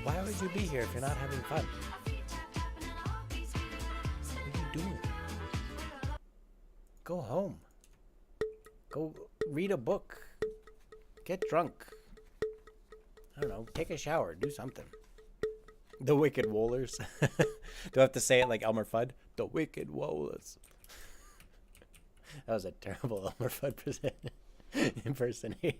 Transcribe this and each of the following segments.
Why would you be here if you're not having fun? What are you doing? Go home. Go read a book. Get drunk. I don't know. Take a shower. Do something. The Wicked Woolers. Do I have to say it like Elmer Fudd? The Wicked Woolers. That was a terrible Elmer Fudd impersonation.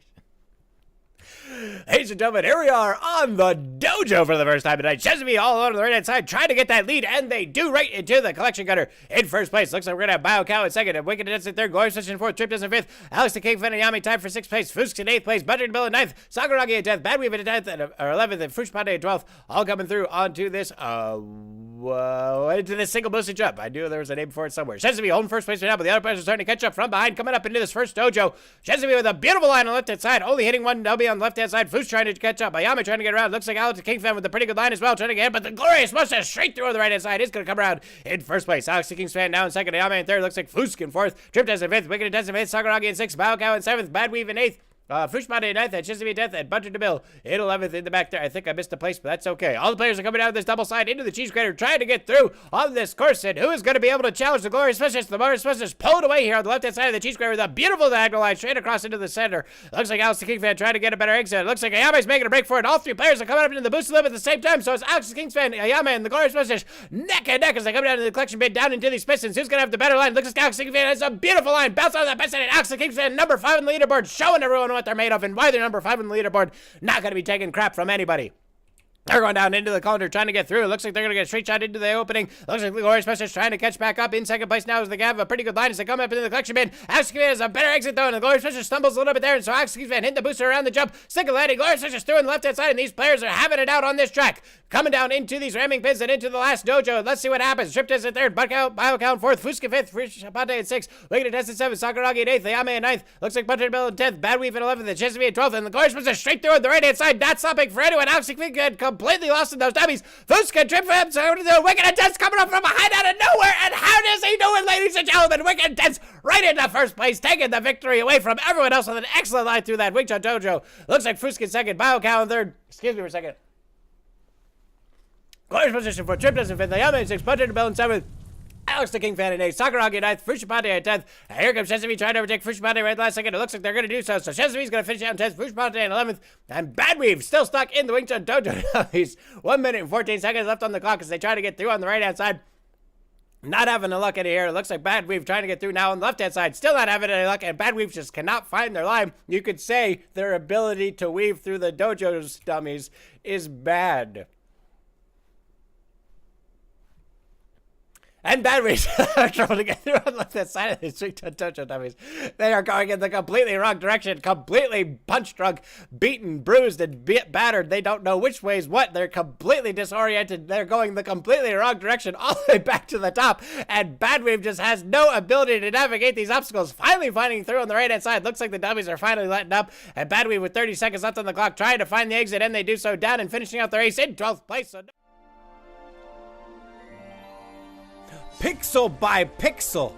Ladies and gentlemen, here we are on the dojo for the first time tonight. Chesapeake all on the right-hand side trying to get that lead, and they do right into the collection gunner in first place. Looks like we're going to have Bio Cow in second, and Wicked Dance in third, Glory Switch in fourth, Trip Dance in fifth, Alex the King Fenayami tied for sixth place, Fusk in eighth place, Butter Bill in ninth, Sakuragi in 10th, Badweave in 10th, or 11th, and Fush Pandey in 12th, all coming through onto this, into this single boosted jump. I knew there was a name for it somewhere. Chesapeake holding first place right now, but the other players are starting to catch up from behind, coming up into this first dojo. Chesapeake with a beautiful line on the left-hand side, only hitting one W on the left-hand side, Fush trying to catch up. Ayame trying to get around. Looks like Alex the King Fan with a pretty good line as well, trying to get in, but the glorious mustache straight through on the right-hand side is going to come around in first place. Alex the King's Fan now in second. Ayame in third. Looks like Fusk in fourth. Trip Test in fifth. Wicked Test in fifth. Sakuragi in sixth. Bao Cow in seventh. Badweave in eighth. Fushmade in 9th, and Chesapeake 10th, and Bunter DeMille in 11th in the back there. I think I missed a place, but that's okay. All the players are coming down this double side into the cheese grater, trying to get through on this course, and who is going to be able to challenge the Glorious Specialist? The Glorious Specialist pulled away here on the left-hand side of the cheese grater with a beautiful diagonal line straight across into the center. Looks like Alex the King Fan trying to get a better exit. It looks like Ayame's making a break for it. All three players are coming up into the boosted limb at the same time, so it's Alex the King Fan, Ayame, and the Glorious Specialist neck and neck as they come down to the collection bin down into these pistons. Who's going to have the better line? Looks like Alex the King Fan has a beautiful line. Bounce on that piston, and Alex the King Fan, number 5 on the leaderboard, showing everyone what they're made of and why they're number 5 on the leaderboard. Not going to be taking crap from anybody. They're going down into the calendar, trying to get through. It looks like they're going to get a straight shot into the opening. Looks like the Glorious Specialist trying to catch back up in second place now as they have a pretty good line as they come up into the collection bin. Alex King has a better exit though, and the Glorious Specialist stumbles a little bit there, and so Alex King hitting the booster around the jump. Single landing, Glorious Specialist through on the left-hand side, and these players are having it out on this track. Coming down into these ramming pins and into the last dojo. Let's see what happens. Trip Test in third, Bio Cow in fourth, Fuska in fifth, Shapate in sixth, Wicked Test in seventh, Sakuragi in eighth, Ayame in ninth. Looks like Bunter Bill in 10th, Badweave in 11th, and Chesapeake in 12th, and the Glorious Specialist straight through on the right-hand side, not stopping for anyone. Alex King had completely lost in those dummies. Fuska trip for him, so the Wicked Intense coming up from behind out of nowhere, and how does he do it, ladies and gentlemen? Wicked Intense right into first place, taking the victory away from everyone else with an excellent line through that Wing Chun Dojo. Looks like Fuska in second, Bio Cow in third. Excuse me for a second. Glorious position for Trip Test in fifth, Ayame in sixth, Bunter Bell in seventh. Alex the King Fan in 8th, Sakuragi in 9th, Fushipande in 10th, and here comes Chesapeake trying to overtake Fushipande right last second. It looks like they're going to do so, so Chesapeake's going to finish out in 10th, Fushipande in 11th, and Badweave still stuck in the Wing Chun Dojo. He's 1 minute and 14 seconds left on the clock as they try to get through on the right-hand side. Not having the luck in here. It looks like Badweave trying to get through now on the left-hand side. Still not having any luck, and Badweave just cannot find their line. You could say their ability to weave through the dojo's dummies is bad. And Badweave are trying to get through on the left side of the street to Dojo dummies. They are going in the completely wrong direction, completely punch drunk, beaten, bruised, and battered. They don't know which way is what. They're completely disoriented. They're going the completely wrong direction all the way back to the top. And Badweave just has no ability to navigate these obstacles. Finally finding through on the right-hand side. Looks like the dummies are finally letting up. And Badweave with 30 seconds left on the clock trying to find the exit, and they do so down and finishing out the race in 12th place. So Pixel by Pixel.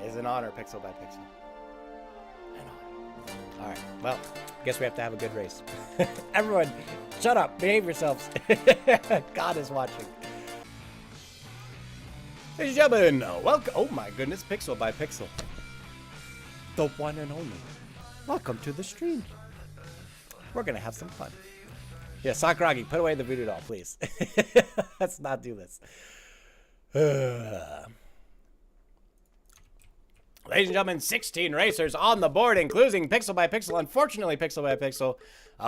It's an honor, Pixel by Pixel. An honor. All right, well, guess we have to have a good race. Everyone, shut up, behave yourselves. God is watching. Ladies and gentlemen, welcome. Oh my goodness, Pixel by Pixel. The one and only. Welcome to the stream. We're gonna have some fun. Yeah, Sakuragi, put away the voodoo doll, please. Let's not do this. Ladies and gentlemen, 16 racers on the board, including Pixel by Pixel. Unfortunately, Pixel by Pixel,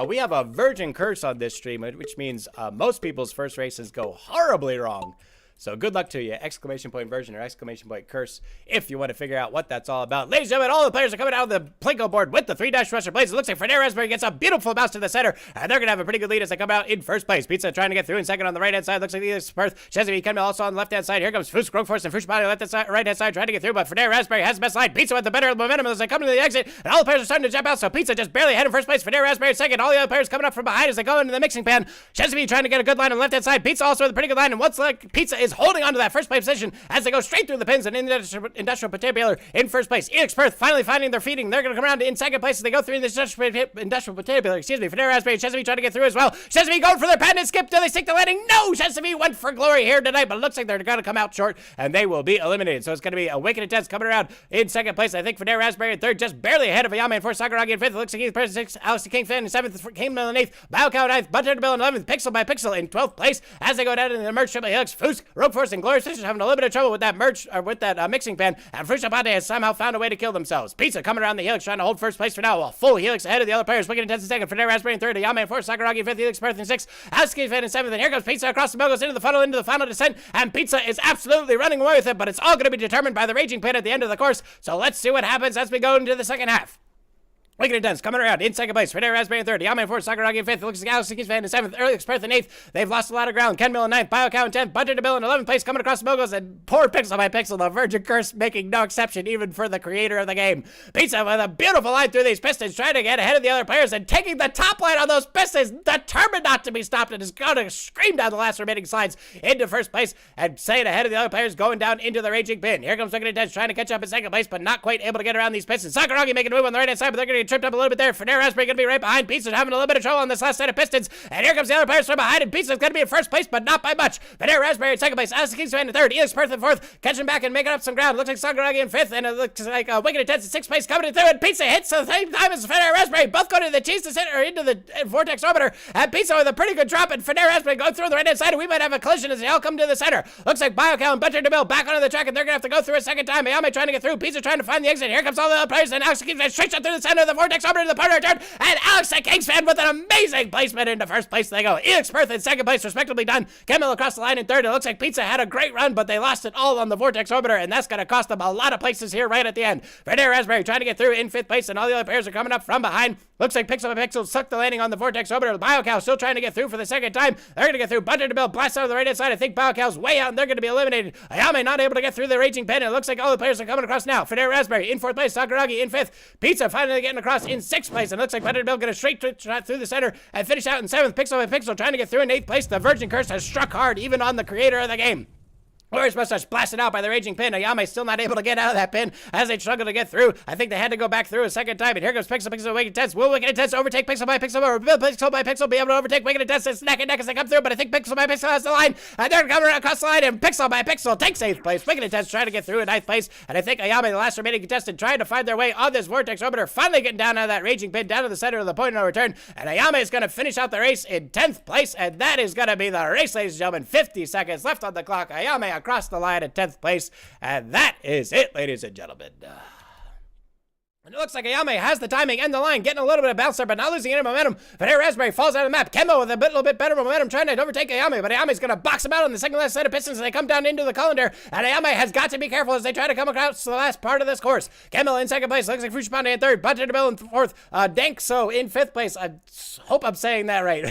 we have a virgin curse on this stream, which means most people's first races go horribly wrong. So good luck to you, exclamation point version or exclamation point curse, if you want to figure out what that's all about. Ladies and gentlemen, all the players are coming out of the Plinko board with the 3-dash rusher blades. It looks like Frederick Raspberry gets a beautiful bounce to the center, and they're going to have a pretty good lead as they come out in first place. Pizza trying to get through in second on the right-hand side. Looks like the Perth. Chesapeake coming also on the left-hand side. Here comes Fusk, Grogforce, and Fushbody on the right-hand side trying to get through, but Frederick Raspberry has the best line. Pizza with the better momentum as they come to the exit, and all the players are starting to jump out, so Pizza just barely ahead in first place. Frederick Raspberry second. All the other players coming up from behind as they go into the mixing pan. Chesapeake trying to get a good line on the left-hand side. Pizza also with a pretty good line, and once like Pizza is holding on to that first place position as they go straight through the pins and Industrial Potato Peeler in first place. EX Perth finally finding their feeding. They're going to come around in second place as they go through this Industrial Potato Peeler. Excuse me. Federa Raspberry and Chesapeake trying to get through as well. Chesapeake going for their patented skip. Do they stick the landing? No! Chesapeake went for glory here tonight, but it looks like they're going to come out short and they will be eliminated. So it's going to be Awakened Intense coming around in second place. I think Federa Raspberry in third, just barely ahead of Ayame in fourth, Sakuragi in fifth. It looks like Keith Person in sixth, Alex the King Fan in seventh, King Mill in eighth, Biocow in ninth, Butterbill in 11th, Pixel by Pixel in 12th place as they go down into the merge triple helix. Fusk, Rogue Force, and Glorious Sisters having a little bit of trouble with that merge, or with that mixing pan, and Fruscia Pate has somehow found a way to kill themselves. Pizza coming around the helix trying to hold first place for now, while full helix ahead of the other players. Wicked Intense in second, Federa Raspberry in third, Ayame in fourth, Sakuragi in fifth, Helix Perth in sixth, Alex the King Fan in seventh, and here comes Pizza across the Mogos into the final descent, and Pizza is absolutely running away with it, but it's all going to be determined by the Raging Pin at the end of the course, so let's see what happens as we go into the second half. Wicked Intense coming around in second place. Federa Raspberry in third. Yame in fourth. Sakuragi in fifth. Looks like Alex Fan in seventh. Early Perth in eighth. They've lost a lot of ground. Ken Mill in ninth. Biocow in 10th. Butterbill in 11th place. Coming across the Mogos. And poor Pixel by Pixel. The Virgin Curse making no exception even for the creator of the game. Pizza with a beautiful line through these Pistons. Trying to get ahead of the other players and taking the top line on those Pistons. Determined not to be stopped. And is going to scream down the last remaining slides into first place. And staying ahead of the other players going down into the Raging Pin. Here comes Wicked Intense trying to catch up in second place. But not quite able to get around these Pistons. Sakuragi making a move on the right hand side. But they're going to get tripped up a little bit there. Federa Raspberry going to be right behind. Pizza's having a little bit of trouble on this last set of Pistons. And here comes the other players from behind. And Pizza's going to be in first place, but not by much. Federa Raspberry in second place. Alex the King's Fan in third. Elix Perth in fourth. Catching back and making up some ground. Looks like Sakuragi in fifth. And it looks like Wicked Intense in sixth place coming through. And Pizza hits at the same time as Federa Raspberry. Both go to the cheese descent or into the vortex orbiter. And Pizza with a pretty good drop. And Federa Raspberry going through the right hand side. And we might have a collision as they all come to the center. Looks like Biocow and Butterbill back onto the track. And they're going to have to go through a second time. Ayame trying to get through. Pizza trying to find the exit. Here comes all the other players. And Alex the King's Fan straight shot through the center of the vortex orbiter to the partner return. And Alex the King's Fan with an amazing placement into first place. They go. Elix Perth in second place, respectively done. Kemmel across the line in third. It looks like Pizza had a great run, but they lost it all on the vortex orbiter, and that's going to cost them a lot of places here right at the end. Federa Raspberry trying to get through in fifth place, and all the other players are coming up from behind. Looks like Pixel by Pixel sucked the landing on the vortex orbiter. Biocow still trying to get through for the second time. They're going to get through. Butterbill blast out of the right hand side. I think Biocow's way out, and they're going to be eliminated. Ayame not able to get through the Raging Pin, and it looks like all the players are coming across now. Federa Raspberry in fourth place. Sakuragi in fifth. Pizza finally getting across in sixth place, and looks like Butterbill going to straight through the center and finish out in seventh. Pixel by Pixel trying to get through in eighth place. The Virgin Curse has struck hard, even on the creator of the game. Glorious Mustache blasted out by the Raging Pin. Ayame still not able to get out of that pin as they struggle to get through. I think they had to go back through a second time. And here goes Pixel Wicked Intense. Will Wicked Intense overtake Pixel by Pixel, or will Pixel by Pixel be able to overtake Wicked Intense? It's neck and neck as they come through, but I think Pixel by Pixel has the line. And they're coming across the line, and Pixel by Pixel takes 8th place. Wicked Intense trying to get through in 9th place. And I think Ayame, the last remaining contestant, trying to find their way on this Vortex Orbiter, finally getting down out of that Raging Pin, down to the center of the point of no return. And Ayame is going to finish out the race in 10th place, and that is going to be the race, ladies and gentlemen. 50 seconds left on the clock. Ayame across the line at 10th place, and that is it, ladies and gentlemen. And it looks like Ayame has the timing and the line, getting a little bit of bounce there, but not losing any momentum. Federa Raspberry falls out of the map. Kemmo with a little bit better momentum, trying to overtake Ayame, but Ayame's going to box him out on the second last set of Pistons as they come down into the colander, and Ayame has got to be careful as they try to come across the last part of this course. Kemmo in second place, looks like Fushipande in third, Butterbill in fourth, Dankso in fifth place. I hope I'm saying that right.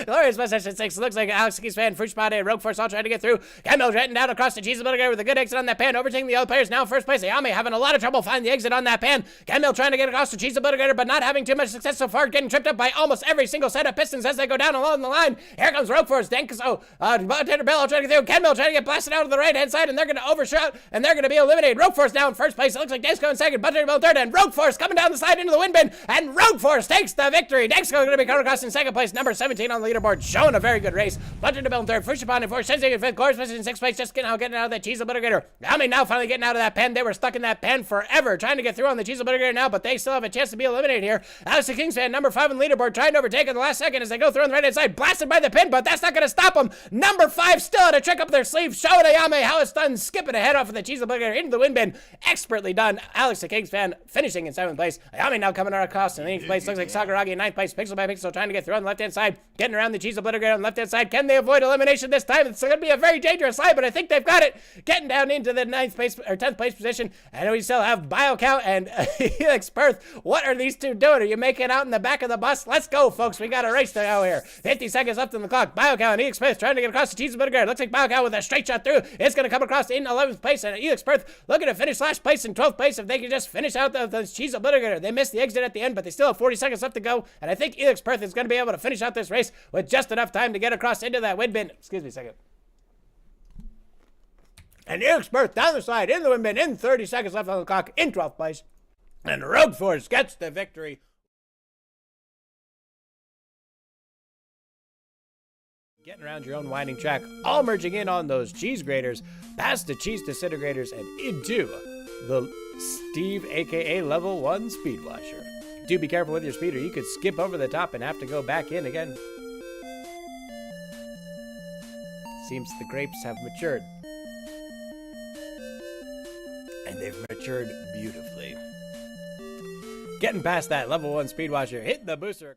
Glorious Mustache in sixth. Looks like Alex Key's fan, Fushipande, and Rogue Force all trying to get through. Kemmo jetting down across the cheese ability with a good exit on that pan, overtaking the other players now in first place. Ayame having a lot of trouble finding the exit on that pan. Kemmo trying to get across the cheese obliterator, but not having too much success so far, getting tripped up by almost every single set of Pistons as they go down along the line. Here comes Rogue Force, Denko, Bell trying to get through, Kenmill trying to get blasted out of the right-hand side, and they're going to overshot, and they're going to be eliminated. Rogue Force now in first place. It looks like Denko in second, Butterbill third, and Rogue Force coming down the side into the wind bin, and Rogue Force takes the victory. Denko going to be coming across in second place, number 17 on the leaderboard, showing a very good race. Butterbill in third, Fushipon in fourth, Sensei in fifth, Glorious Mustache in sixth place, just getting out of that cheese obliterator. Now finally getting out of that pen. They were stuck in that pen forever, trying to get through on the cheese obliterator now, but they still have a chance to be eliminated here. Alex the King's fan, number 5 on the leaderboard, trying to overtake in the last second as they go through on the right-hand side, blasted by the pin, but that's not going to stop them. Number 5 still had a trick up their sleeve, showing Ayame how it's done, skipping ahead off of the cheese obliterator into the wind bin. Expertly done. Alex the King's fan finishing in 7th place. Ayame now coming across in 8th place. Looks like Sakuragi in 9th place. Pixel by Pixel trying to get through on the left-hand side, getting around the cheese obliterator on the left-hand side. Can they avoid elimination this time? It's going to be a very dangerous slide, but I think they've got it. Getting down into the 9th place or 10th place position, and we still have Biocow and Helix Perth. What are these two doing? Are you making out in the back of the bus? Let's go, folks. We got a race to go here. 50 seconds left on the clock. Biocow and Helix Perth trying to get across the cheese obliterator. Looks like Biocow with a straight shot through. It's going to come across in 11th place, and Helix Perth looking to finish last place in 12th place if they can just finish out the cheese obliterator. They missed the exit at the end, but they still have 40 seconds left to go, and I think Helix Perth is going to be able to finish out this race with just enough time to get across into that wind bin. Excuse me a second. And Expert down the side in the wind bin in 30 seconds left on the clock in 12th place. And Rogue Force gets the victory. Getting around your own winding track, all merging in on those cheese graters, past the cheese disintegrators, and into the Steve, aka Level 1 Speed Washer. Do be careful with your speeder. You could skip over the top and have to go back in again. Seems the grapes have matured. And they've matured beautifully. Getting past that Level 1 Speed Washer, hitting the booster.